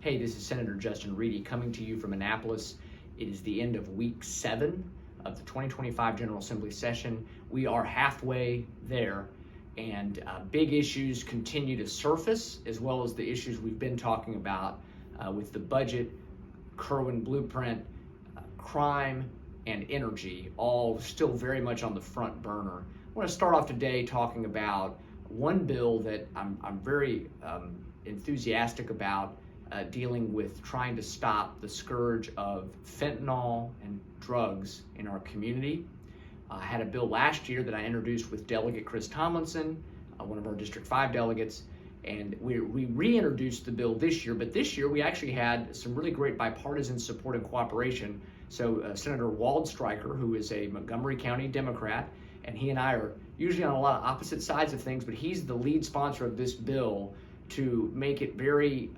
Hey, this is Senator Justin Reedy coming to you from Annapolis. It is the end of week 7 of the 2025 General Assembly session. We are halfway there, and big issues continue to surface, as well as the issues we've been talking about with the budget, Kirwan blueprint, crime, and energy, all still very much on the front burner. I want to start off today talking about one bill that I'm very enthusiastic about, dealing with trying to stop the scourge of fentanyl and drugs in our community. I had a bill last year that I introduced with Delegate Chris Tomlinson, one of our District 5 delegates, and we reintroduced the bill this year, but this year we actually had some really great bipartisan support and cooperation. So Senator Waldstreicher, who is a Montgomery County Democrat, and he and I are usually on a lot of opposite sides of things, but he's the lead sponsor of this bill to make it very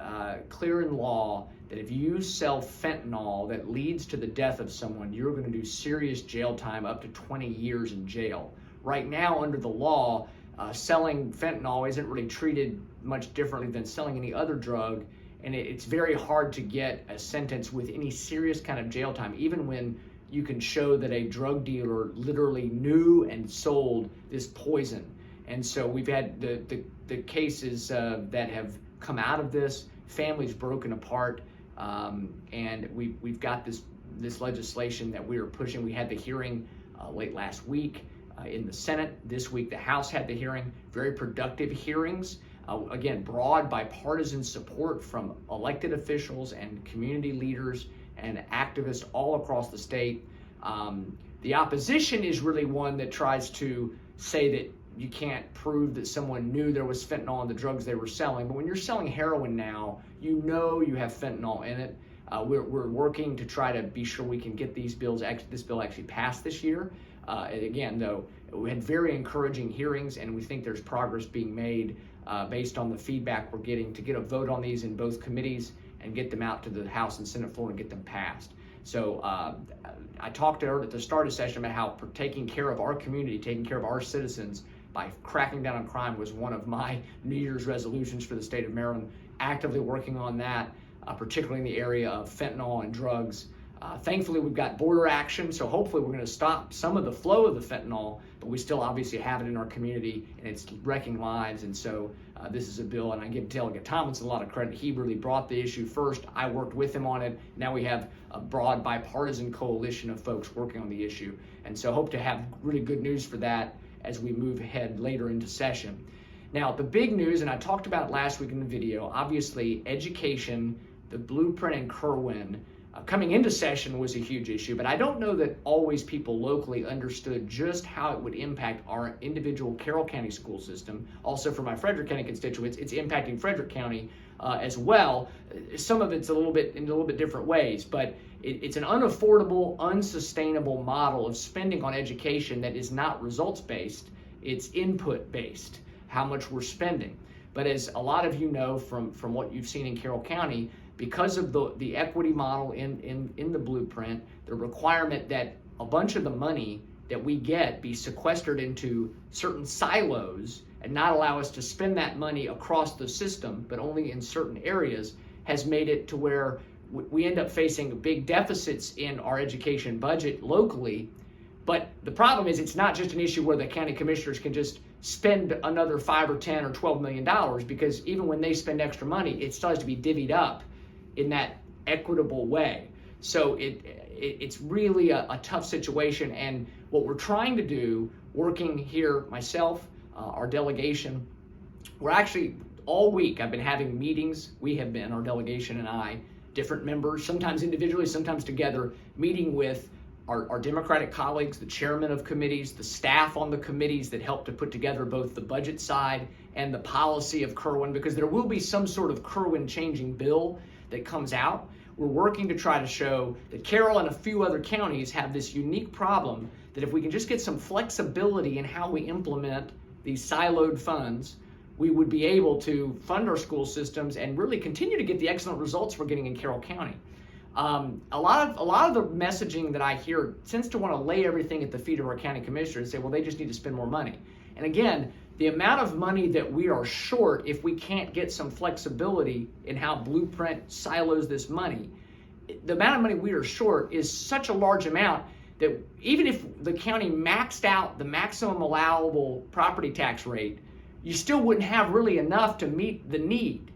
clear in law that if you sell fentanyl that leads to the death of someone, you're going to do serious jail time, up to 20 years in jail. Right now, under the law, selling fentanyl isn't really treated much differently than selling any other drug, and it's very hard to get a sentence with any serious kind of jail time, even when you can show that a drug dealer literally knew and sold this poison. And so we've had the cases that have come out of this, families broken apart, and we've got this legislation that we are pushing. We had the hearing late last week in the Senate. This week the House had the hearing, very productive hearings. Again, broad bipartisan support from elected officials and community leaders and activists all across the state. The opposition is really one that tries to say that you can't prove that someone knew there was fentanyl in the drugs they were selling. But when you're selling heroin now, you know you have fentanyl in it. We're working to try to be sure we can get this bill actually passed this year. And again, though, we had very encouraging hearings, and we think there's progress being made based on the feedback we're getting to get a vote on these in both committees and get them out to the House and Senate floor and get them passed. So I talked at the start of the session about how taking care of our community, taking care of our citizens by cracking down on crime was one of my New Year's resolutions for the state of Maryland, actively working on that, particularly in the area of fentanyl and drugs. Thankfully, we've got border action, so hopefully we're going to stop some of the flow of the fentanyl, but we still obviously have it in our community, and it's wrecking lives. And so this is a bill, and I give Delegate Tomlinson a lot of credit. He really brought the issue first. I worked with him on it. Now we have a broad bipartisan coalition of folks working on the issue, and so hope to have really good news for that as we move ahead later into session. Now, the big news, and I talked about it last week in the video, obviously education, the blueprint in Kirwan, coming into session was a huge issue, but I don't know that always people locally understood just how it would impact our individual Carroll County school system. Also for my Frederick County constituents, it's impacting Frederick County as well. Some of it's in a little bit different ways, but it's an unaffordable, unsustainable model of spending on education that is not results-based, it's input-based, how much we're spending. But as a lot of you know from what you've seen in Carroll County, because of the equity model in the blueprint, the requirement that a bunch of the money that we get be sequestered into certain silos and not allow us to spend that money across the system, but only in certain areas, has made it to where we end up facing big deficits in our education budget locally. But the problem is it's not just an issue where the county commissioners can just spend another $5 or $10 or $12 million, because even when they spend extra money, it still has to be divvied up in that equitable way. So it's really a tough situation, and what we're trying to do, working here, myself, our delegation, we're actually all week I've been having meetings. We have been, our delegation and I, different members, sometimes individually, sometimes together, meeting with our Democratic colleagues, the chairman of committees, the staff on the committees that help to put together both the budget side and the policy of Kirwan, because there will be some sort of Kirwan changing bill that comes out. We're working to try to show that Carroll and a few other counties have this unique problem, that if we can just get some flexibility in how we implement these siloed funds, we would be able to fund our school systems and really continue to get the excellent results we're getting in Carroll County. A lot of the messaging that I hear tends to want to lay everything at the feet of our county commissioners and say, well, they just need to spend more money. And again, the amount of money that we are short if we can't get some flexibility in how Blueprint silos this money, the amount of money we are short is such a large amount that even if the county maxed out the maximum allowable property tax rate, you still wouldn't have really enough to meet the need.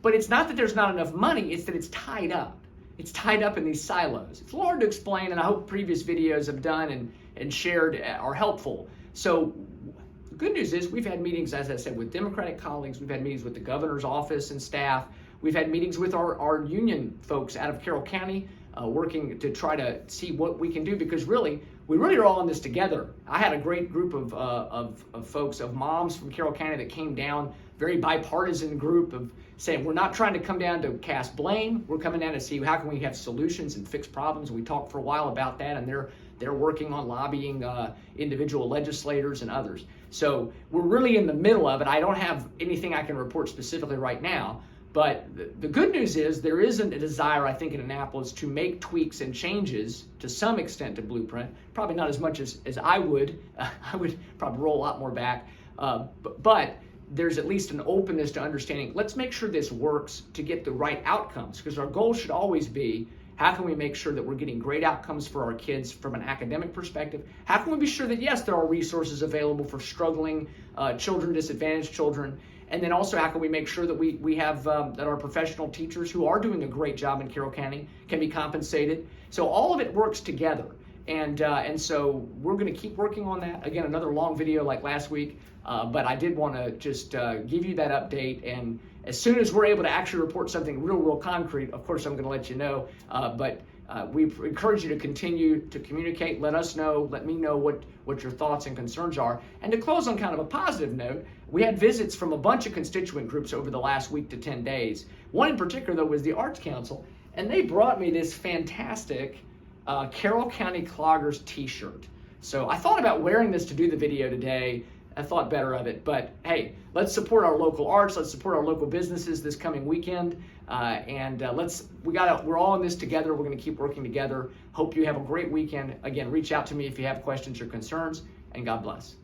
But it's not that there's not enough money, it's that it's tied up. It's tied up in these silos. It's hard to explain, and I hope previous videos have done and shared are helpful. So the good news is we've had meetings, as I said, with Democratic colleagues. We've had meetings with the governor's office and staff. We've had meetings with our union folks out of Carroll County, working to try to see what we can do, because we really are all in this together. I had a great group of folks, of moms from Carroll County that came down, very bipartisan group of saying, we're not trying to come down to cast blame. We're coming down to see how can we have solutions and fix problems. And we talked for a while about that, and they're working on lobbying individual legislators and others. So we're really in the middle of it. I don't have anything I can report specifically right now, but the good news is there isn't a desire, I think, in Annapolis to make tweaks and changes to some extent to Blueprint. Probably not as much as I would. I would probably roll a lot more back. But there's at least an openness to understanding, let's make sure this works to get the right outcomes, because our goal should always be, how can we make sure that we're getting great outcomes for our kids from an academic perspective? How can we be sure that, yes, there are resources available for struggling children, disadvantaged children? And then also, how can we make sure that we have that our professional teachers who are doing a great job in Carroll County can be compensated? So all of it works together. And so we're going to keep working on that. Again, another long video like last week, but I did want to just give you that update. And as soon as we're able to actually report something real concrete, of course, I'm going to let you know. But we encourage you to continue to communicate. Let us know. Let me know what your thoughts and concerns are. And to close on kind of a positive note, we had visits from a bunch of constituent groups over the last week to 10 days. One in particular, though, was the Arts Council, and they brought me this fantastic Carroll County Cloggers t-shirt. So I thought about wearing this to do the video today. I thought better of it, but hey, let's support our local arts. Let's support our local businesses this coming weekend, we're all in this together. We're going to keep working together. Hope you have a great weekend. Again, reach out to me if you have questions or concerns, and God bless.